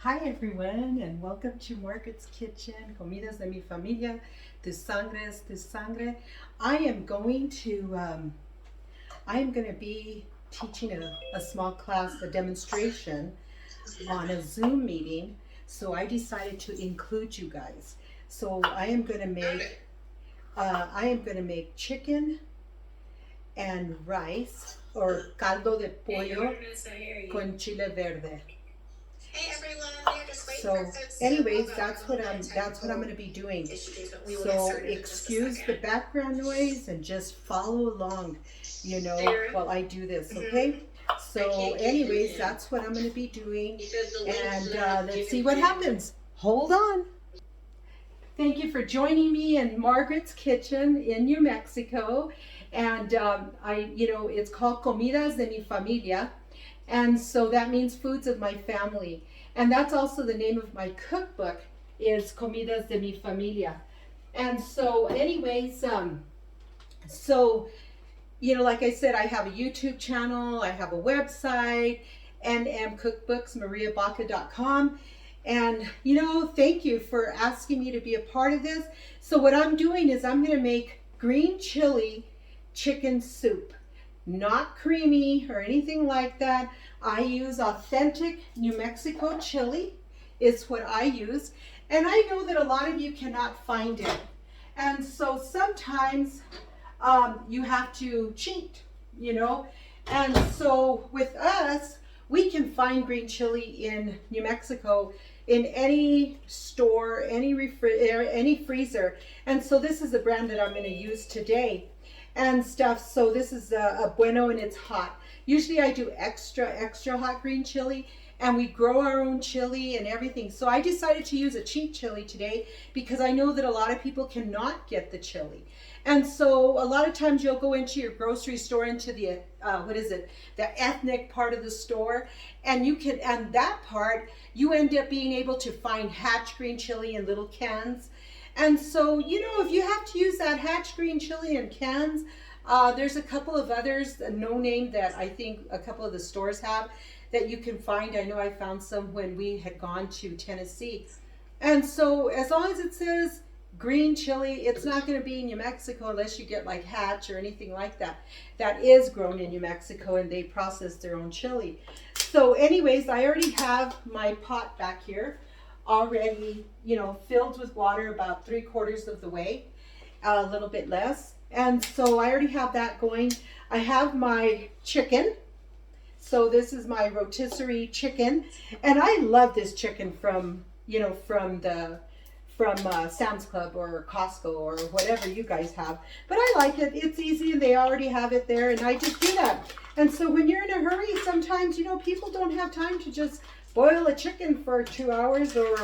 Hi everyone, and welcome to Margaret's Kitchen, Comidas de mi Familia, tus sangres, tus sangre. I am going to be teaching a small class, a demonstration on a Zoom meeting. So I decided to include you guys. So I am gonna make chicken and rice or caldo de pollo con chile verde. Hey everyone, we're just waiting So, for folks to anyways, log on. that's what I'm going to be doing. Issues, but we will So, get started in just a excuse the second. background noise and just follow along, while I do this, Mhm. okay? So, anyways, that's what I'm going to be doing, and let's see what happens. Hold on. Thank you for joining me in Margaret's Kitchen in New Mexico, and it's called Comidas de mi Familia. And so that means foods of my family. And that's also the name of my cookbook is Comidas de mi Familia. And so anyways, like I said, I have a YouTube channel, I have a website, NM Cookbooks, mariabaca.com. And thank you for asking me to be a part of this. So what I'm doing is I'm going to make green chili chicken soup. Not creamy or anything like that. I use authentic New Mexico chili is what I use. And I know that a lot of you cannot find it. And so sometimes you have to cheat, And so with us, we can find green chili in New Mexico in any store, any freezer. And so this is the brand that I'm going to use today and stuff. So this is a bueno, and it's hot. Usually I do extra hot green chili, and we grow our own chili and everything. So I decided to use a cheap chili today because I know that a lot of people cannot get the chili. And so a lot of times you'll go into your grocery store, into the the ethnic part of the store, and that part you end up being able to find hatch green chili in little cans. And so, if you have to use that hatch green chili in cans, there's a couple of others, no name, that I think a couple of the stores have that you can find. I know I found some when we had gone to Tennessee. And so as long as it says green chili, it's not going to be in New Mexico unless you get like Hatch or anything like that. That is grown in New Mexico, and they process their own chili. So anyways, I already have my pot back here already, filled with water about 3/4 of the way, a little bit less. And so I already have that going. I have my chicken. So this is my rotisserie chicken, and I love this chicken from Sam's Club or Costco or whatever you guys have. But I like it. It's easy, and they already have it there, and I just do that. And so when you're in a hurry, sometimes people don't have time to just boil a chicken for 2 hours or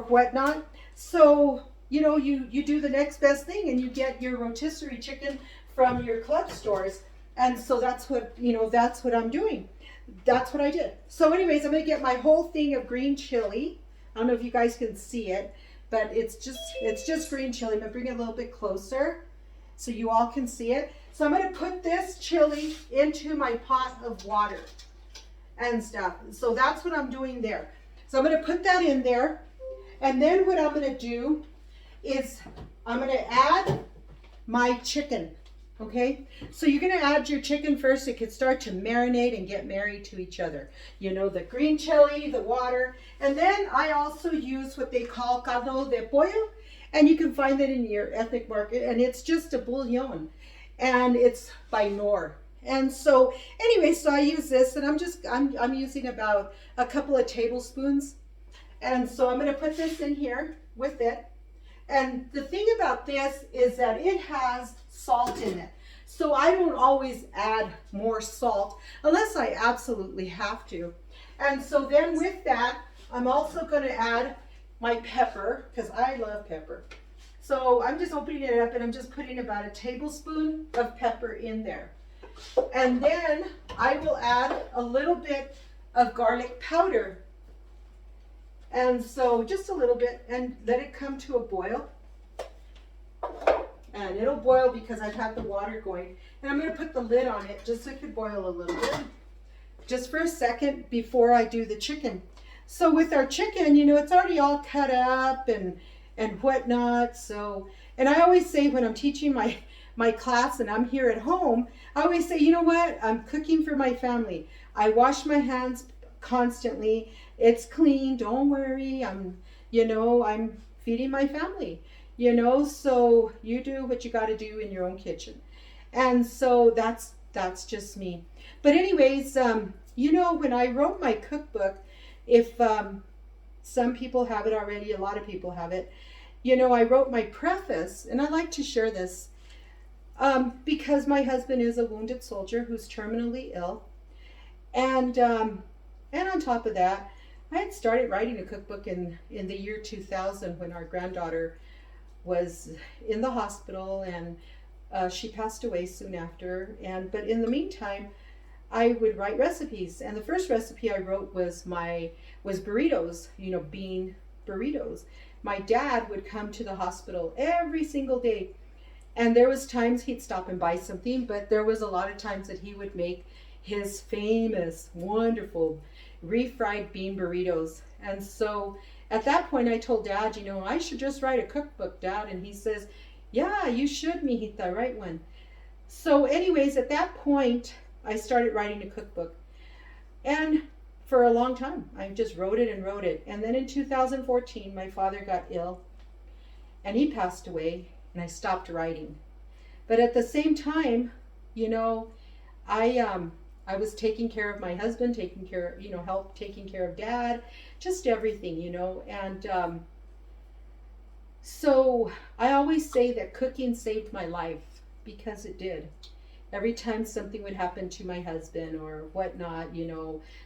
whatnot. So you do the next best thing, and you get your rotisserie chicken from your club stores. And so that's what I'm doing. That's what I did. So anyways, I'm gonna get my whole thing of green chili. I don't know if you guys can see it, but it's just green chili. I'm gonna bring it a little bit closer so you all can see it. So I'm gonna put this chili into my pot of water and stuff. So that's what I'm doing there. So I'm gonna put that in there, and then what I'm gonna do is I'm gonna add my chicken. Okay, so you're going to add your chicken first. It can start to marinate and get married to each other. The green chili, the water, and then I also use what they call caldo de pollo, and you can find that in your ethnic market, and it's just a bouillon, and it's by Knorr. And so anyway, so I use this, and I'm using about a couple of tablespoons, and so I'm going to put this in here with it. And the thing about this is that it has salt in it. So I don't always add more salt unless I absolutely have to. And so then with that, I'm also going to add my pepper, because I love pepper. So I'm just opening it up, and I'm just putting about a tablespoon of pepper in there. And then I will add a little bit of garlic powder. And so just a little bit, and let it come to a boil. And it'll boil because I've had the water going. And I'm going to put the lid on it just so it could boil a little bit. Just for a second before I do the chicken. So with our chicken, it's already all cut up and whatnot. So, and I always say when I'm teaching my class and I'm here at home, I always say, you know what? I'm cooking for my family. I wash my hands constantly. It's clean. Don't worry. I'm feeding my family. So you do what you got to do in your own kitchen. And so that's just me. But anyways, when I wrote my cookbook, if some people have it already, a lot of people have it. I wrote my preface, and I like to share this because my husband is a wounded soldier who's terminally ill, and on top of that, I had started writing a cookbook in the year 2000 when our granddaughter was in the hospital, and she passed away soon after. But in the meantime, I would write recipes, and the first recipe I wrote was burritos, bean burritos. My dad would come to the hospital every single day, and there was times he'd stop and buy something, but there was a lot of times that he would make his famous, wonderful refried bean burritos. And so at that point, I told Dad, I should just write a cookbook, Dad. And he says, yeah, you should, mijita, write one. So anyways, at that point, I started writing a cookbook. And for a long time, I just wrote it and wrote it. And then in 2014, my father got ill and he passed away, and I stopped writing. But at the same time, I was taking care of my husband, taking care, help taking care of Dad, just everything, and so I always say that cooking saved my life, because it did. Every time something would happen to my husband or whatnot,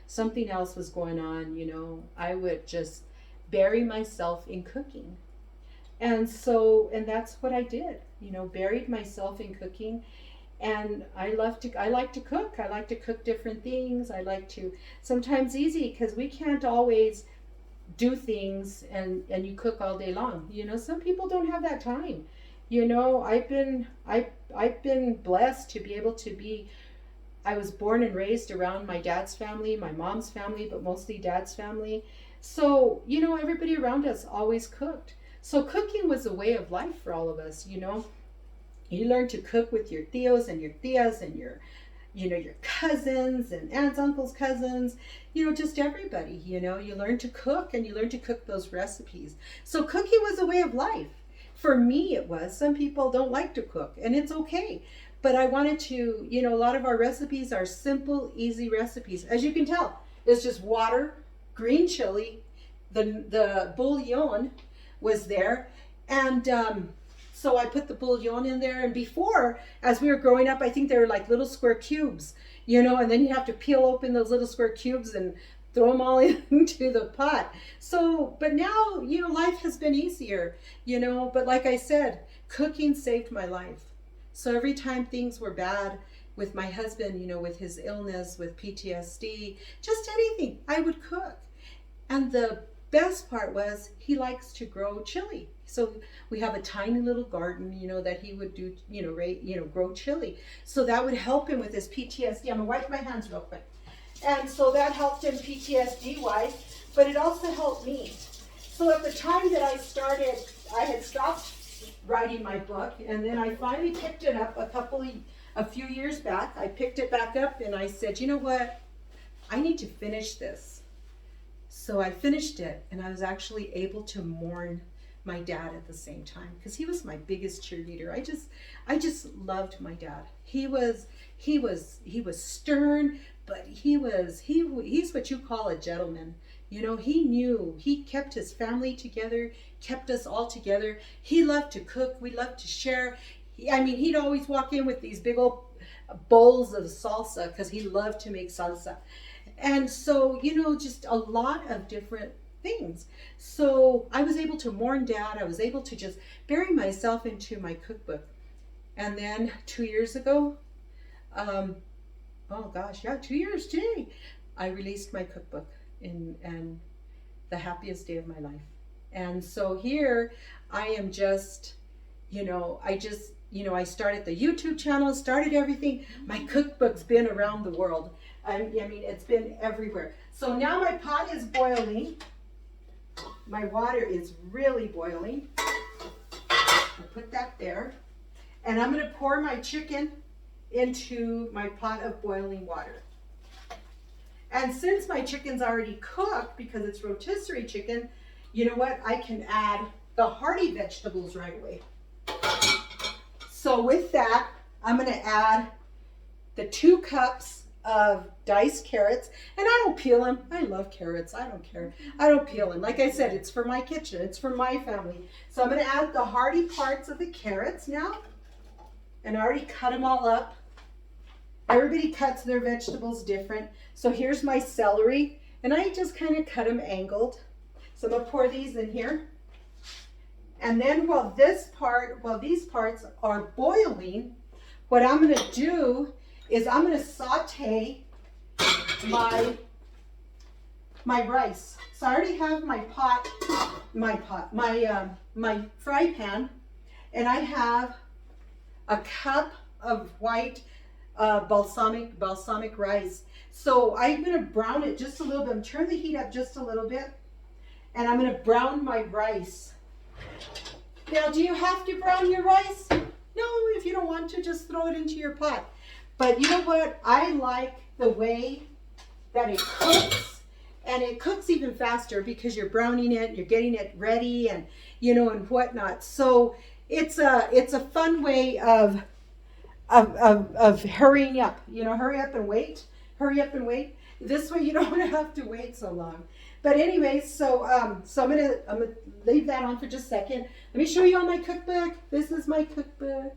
something else was going on, I would just bury myself in cooking. And that's what I did, buried myself in cooking. And I like to cook. I like to cook different things. I like to, sometimes easy, because we can't always do things and you cook all day long. Some people don't have that time. I've been blessed to be able to be. I was born and raised around my dad's family, my mom's family, but mostly dad's family. So everybody around us always cooked. So cooking was a way of life for all of us. You learn to cook with your tios and your tias and your cousins and aunts, uncles, cousins, just everybody. You learn to cook, and you learn to cook those recipes. So cooking was a way of life. For me, it was. Some people don't like to cook, and it's okay. But I wanted to, a lot of our recipes are simple, easy recipes. As you can tell, it's just water, green chili, the bouillon was there, and so I put the bouillon in there. And before, as we were growing up, I think they were like little square cubes, and then you have to peel open those little square cubes and throw them all into the pot. So, but now, life has been easier, but like I said, cooking saved my life. So every time things were bad with my husband, with his illness, with PTSD, just anything, I would cook. And the best part was he likes to grow chili. So we have a tiny little garden, that he would do, grow chili. So that would help him with his PTSD. I'm gonna wipe my hands real quick. And so that helped him PTSD wise, but it also helped me. So at the time that I started, I had stopped writing my book, and then I finally picked it up a few years back. I picked it back up and I said, you know what? I need to finish this. So I finished it, and I was actually able to mourn my dad at the same time, because he was my biggest cheerleader. I just loved my dad. He was stern, but he's what you call a gentleman. He kept his family together, kept us all together. He loved to cook. We loved to share. He'd always walk in with these big old bowls of salsa, because he loved to make salsa. And so, just a lot of different things. So I was able to mourn Dad. I was able to just bury myself into my cookbook. And then 2 years ago, 2 years today, I released my cookbook, and the happiest day of my life. And so here I am just, I started the YouTube channel, started everything. My cookbook's been around the world. I mean, it's been everywhere. So now my pot is boiling. My water is really boiling. I'll put that there. And I'm gonna pour my chicken into my pot of boiling water. And since my chicken's already cooked, because it's rotisserie chicken, you know what? I can add the hearty vegetables right away. So with that, I'm gonna add the 2 cups of diced carrots, and I don't peel them. I love carrots. I don't care. I don't peel them. Like I said, it's for my kitchen. It's for my family. So I'm going to add the hearty parts of the carrots now, and I already cut them all up. Everybody cuts their vegetables different. So here's my celery, and I just kind of cut them angled. So I'm going to pour these in here. And then while these parts are boiling, what I'm going to do is I'm going to saute my rice. So I already have my fry pan, and I have a cup of white balsamic rice. So I'm going to brown it just a little bit. Turn the heat up just a little bit, and I'm going to brown my rice. Now, do you have to brown your rice? No, if you don't want to, just throw it into your pot. But you know what? I like the way that it cooks, and it cooks even faster because you're browning it, you're getting it ready, and and whatnot. So it's a fun way of hurrying up. Hurry up and wait. Hurry up and wait. This way you don't have to wait so long. But anyway, so I'm gonna leave that on for just a second. Let me show you all my cookbook. This is my cookbook.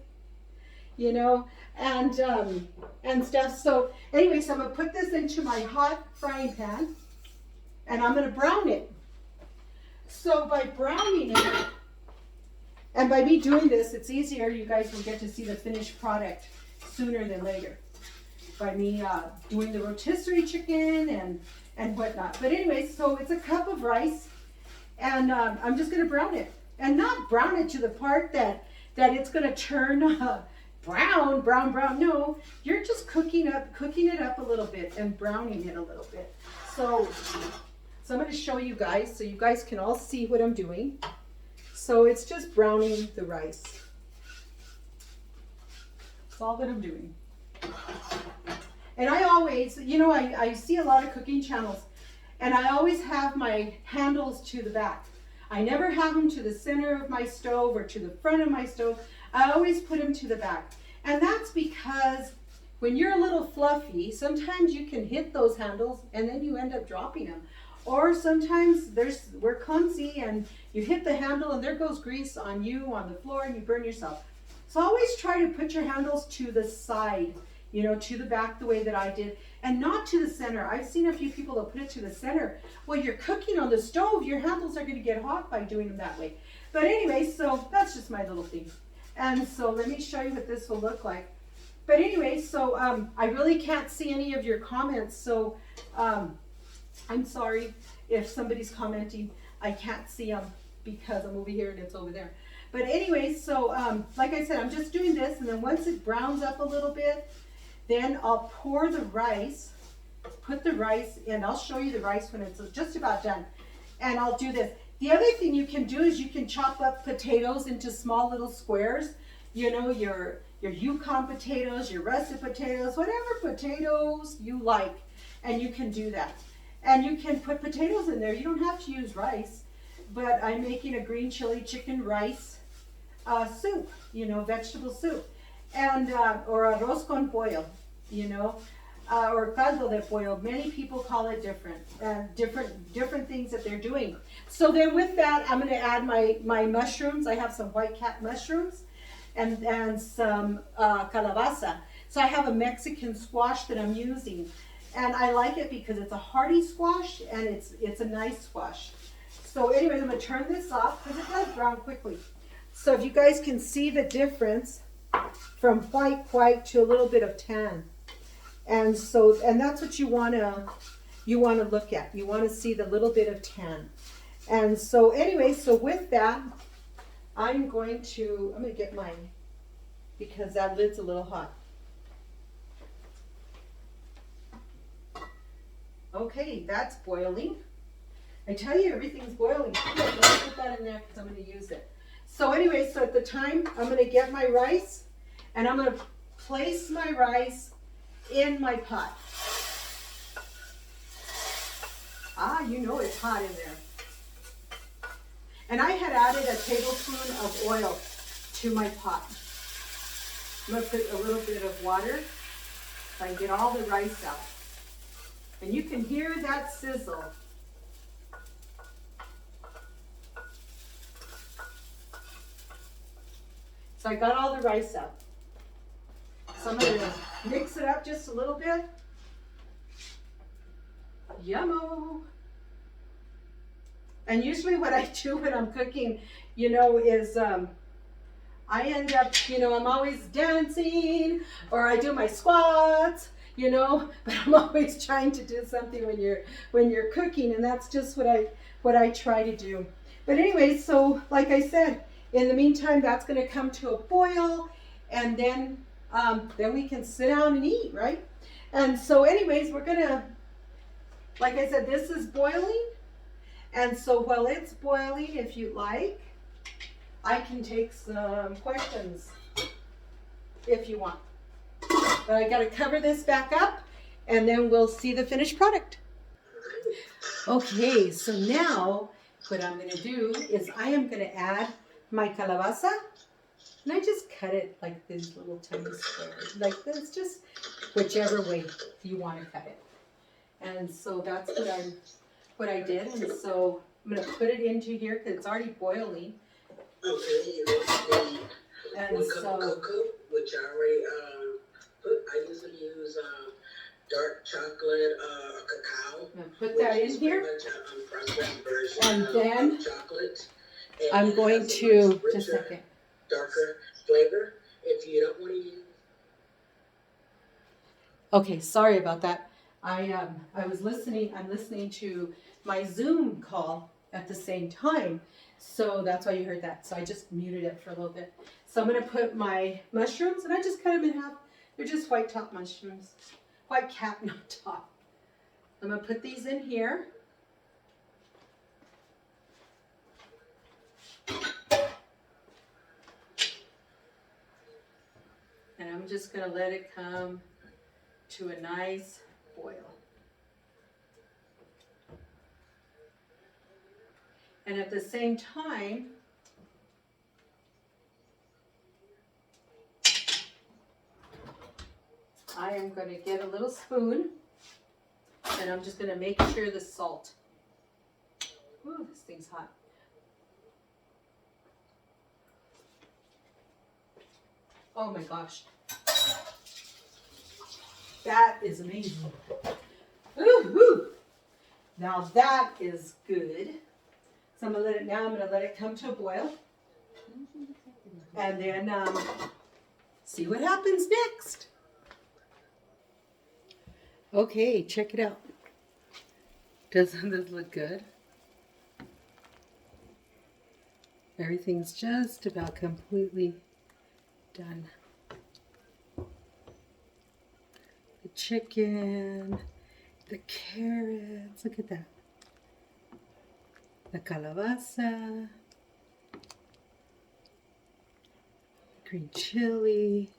And stuff. So anyway, so I'm gonna put this into my hot frying pan, and I'm gonna brown it. So by browning it, and by me doing this, it's easier. You guys will get to see the finished product sooner than later. By me doing the rotisserie chicken and whatnot. But anyway, so it's a cup of rice, and I'm just gonna brown it, and not brown it to the part that it's gonna turn brown. No, you're just cooking it up a little bit and browning it a little bit. So I'm going to show you guys so you guys can all see what I'm doing. So it's just browning the rice. That's all that I'm doing. And I always, I see a lot of cooking channels, and I always have my handles to the back. I never have them to the center of my stove or to the front of my stove. I always put them to the back. And that's because when you're a little fluffy, sometimes you can hit those handles and then you end up dropping them. Or sometimes we're clumsy and you hit the handle and there goes grease on you on the floor and you burn yourself. So always try to put your handles to the side, to the back the way that I did, and not to the center. I've seen a few people that put it to the center. Well, you're cooking on the stove, your handles are going to get hot by doing them that way. But anyway, so that's just my little thing. And so let me show you what this will look like. But anyway, so I really can't see any of your comments. So I'm sorry if somebody's commenting. I can't see them because I'm over here and it's over there. But anyway, so like I said, I'm just doing this. And then once it browns up a little bit, then I'll pour the rice, put the rice in. I'll show you the rice when it's just about done. And I'll do this. The other thing you can do is you can chop up potatoes into small little squares. Your Yukon potatoes, your russet potatoes, whatever potatoes you like. And you can do that. And you can put potatoes in there. You don't have to use rice. But I'm making a green chili chicken rice soup, vegetable soup. And, or arroz con pollo, or caldo de pollo. Many people call it different things that they're doing. So then with that, I'm going to add my mushrooms. I have some white cat mushrooms and some calabaza. So I have a Mexican squash that I'm using. And I like it because it's a hearty squash and it's a nice squash. So anyway, I'm going to turn this off because it does brown quickly. So if you guys can see the difference from white to a little bit of tan. And that's what you want to look at. You want to see the little bit of tan. And so anyway, so with that, I'm going to get mine because that lid's a little hot. Okay, that's boiling. I tell you, everything's boiling. Here, let me put that in there because I'm going to use it. So anyway, so at the time, I'm going to get my rice, and I'm going to place my rice in my pot. Ah, you know it's hot in there. And I had added a tablespoon of oil to my pot. I'm going to put a little bit of water so I can get all the rice out. And you can hear that sizzle. So I got all the rice out. So I'm going to mix it up just a little bit. Yummo. And usually what I do when I'm cooking, you know, is I end up, you know, I'm always dancing or I do my squats, you know, but I'm always trying to do something when you're cooking, and that's just what I try to do. But anyway, so like I said, in the meantime, that's going to come to a boil, and then we can sit down and eat, right? And so anyways, we're going to, like I said, this is boiling. And so while it's boiling, if you like, I can take some questions if you want. But I got to cover this back up, and then we'll see the finished product. Okay, so now what I'm going to do is I am going to add my calabaza, and I just cut it like these little tiny squares, like this, just whichever way you want to cut it. And so that's what I did, and so I'm going to put it into here because it's already boiling. Okay, you need And 1 cup of cocoa, which I already put. I usually use dark chocolate cacao. I'm going to put that in here. Processed version And then of chocolate. I'm going to, just a second. Darker flavor. If you don't want to use. Okay, sorry about that. I'm listening to my Zoom call at the same time. So that's why you heard that. So I just muted it for a little bit. So I'm going to put my mushrooms, and I just cut them in half. They're just white top mushrooms. White cap, not top. I'm going to put these in here. And I'm just going to let it come to a nice boil. And at the same time, I am going to get a little spoon, and I'm just going to make sure the salt. Ooh, this thing's hot. Oh my gosh. That is amazing. Ooh. Now that is good. So I'm going to let it come to a boil. And then see what happens next. Okay, check it out. Doesn't this look good? Everything's just about completely done. The chicken, the carrots, look at that. The calabaza, the green chili.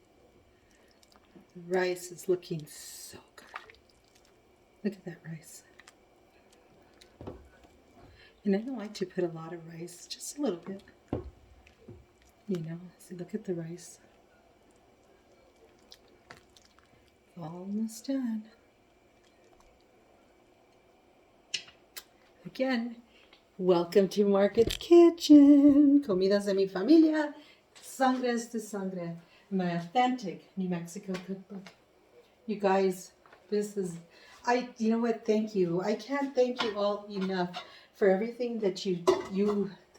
The rice is looking so good. Look at that rice. And I don't like to put a lot of rice, just a little bit. You know, see, look at the rice. Almost done. Again, welcome to Market's Kitchen. Comidas de mi familia. Sangre es de sangre. My authentic New Mexico cookbook. You guys, this is, you know what, thank you. I can't thank you all enough for everything that you,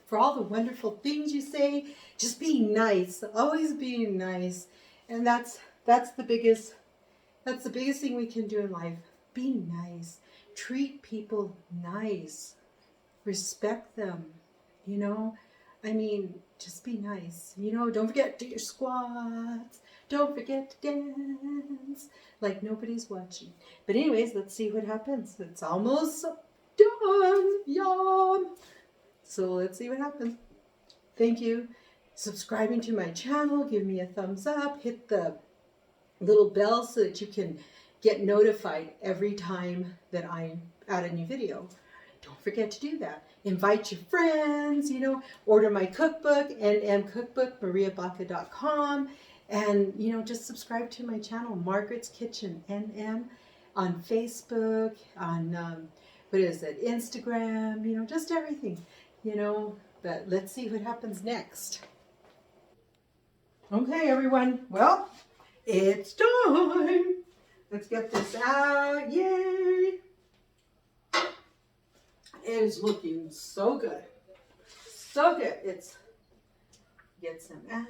for all the wonderful things you say. Just being nice, always being nice. And that's the biggest thing we can do in life. Be nice. Treat people nice. Respect them. You know, I mean, just be nice. You know, don't forget to do your squats. Don't forget to dance like nobody's watching. But anyways, let's see what happens. It's almost done. Yum. So let's see what happens. Thank you. Subscribing to my channel. Give me a thumbs up. Hit the little bell so that you can get notified every time that I add a new video. Don't forget to do that. Invite your friends, you know, order my cookbook, NM Cookbook, mariabaca.com, and, you know, just subscribe to my channel, Margaret's Kitchen, NM, on Facebook, on, what is it, Instagram, you know, just everything, you know, but let's see what happens next. Okay, everyone, well, it's time. Let's get this out, yay. It is looking so good. So good. It's get some out.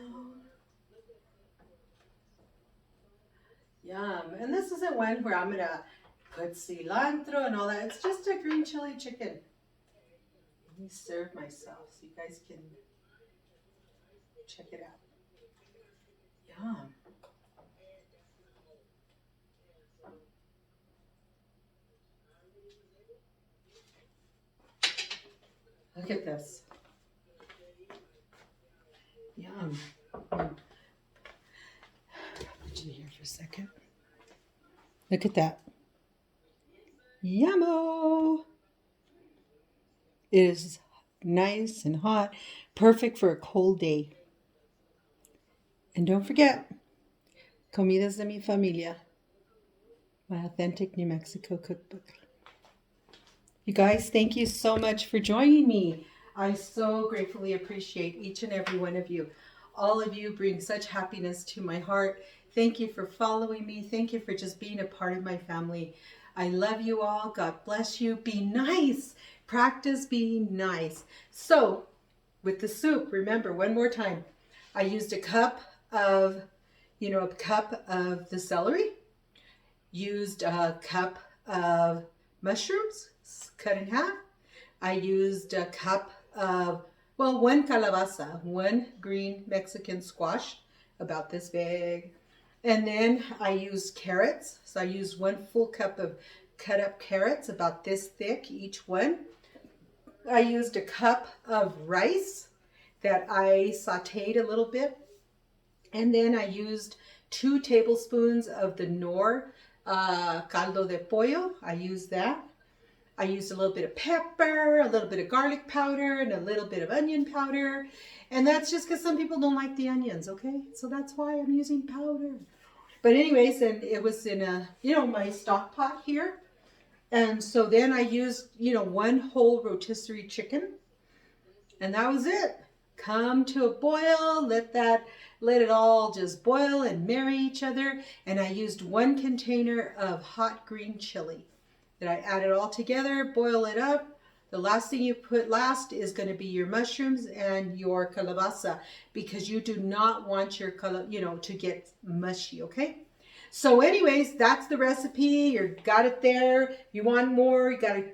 Yum. And this isn't one where I'm gonna put cilantro and all that. It's just a green chili chicken. Let me serve myself so you guys can check it out. Yum. Look at this. Yum. Put you here for a second. Look at that. Yummo. It is nice and hot, perfect for a cold day. And don't forget, Comidas de mi Familia, my authentic New Mexico cookbook. You guys, thank you so much for joining me. I so gratefully appreciate each and every one of you. All of you bring such happiness to my heart. Thank you for following me. Thank you for just being a part of my family. I love you all. God bless you. Be nice. Practice being nice. So, with the soup, remember, one more time, I used a cup of, the celery, used a cup of mushrooms cut in half. I used a cup of, one calabaza, one green Mexican squash, about this big. And then I used carrots. So I used 1 full cup of cut up carrots, about this thick each one. I used a cup of rice that I sauteed a little bit. And then I used 2 tablespoons of the Knorr caldo de pollo. I used that. I used a little bit of pepper, a little bit of garlic powder, and a little bit of onion powder. And that's just because some people don't like the onions, okay? So that's why I'm using powder. But anyways, and it was in a, my stock pot here. And so then I used, 1 whole rotisserie chicken. And that was it. Come to a boil, let it all just boil and marry each other. And I used 1 container of hot green chili that I added all together, boil it up. The last thing you put last is going to be your mushrooms and your calabaza, because you do not want your to get mushy, okay? So anyways, that's the recipe. You got it there. You want more, you got to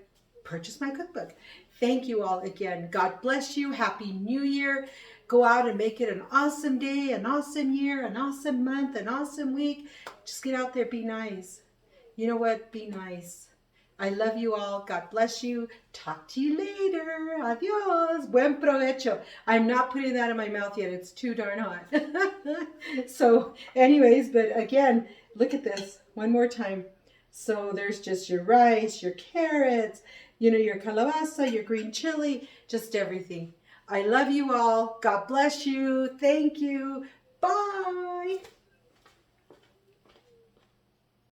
purchase my cookbook. Thank you all again. God bless you. Happy New Year. Go out and make it an awesome day, an awesome year, an awesome month, an awesome week. Just get out there, be nice. You know what? Be nice. I love you all. God bless you. Talk to you later. Adios. Buen provecho. I'm not putting that in my mouth yet. It's too darn hot. So anyways, but again, look at this one more time. So there's just your rice, your carrots, your calabaza, your green chili, just everything. I love you all. God bless you. Thank you. Bye.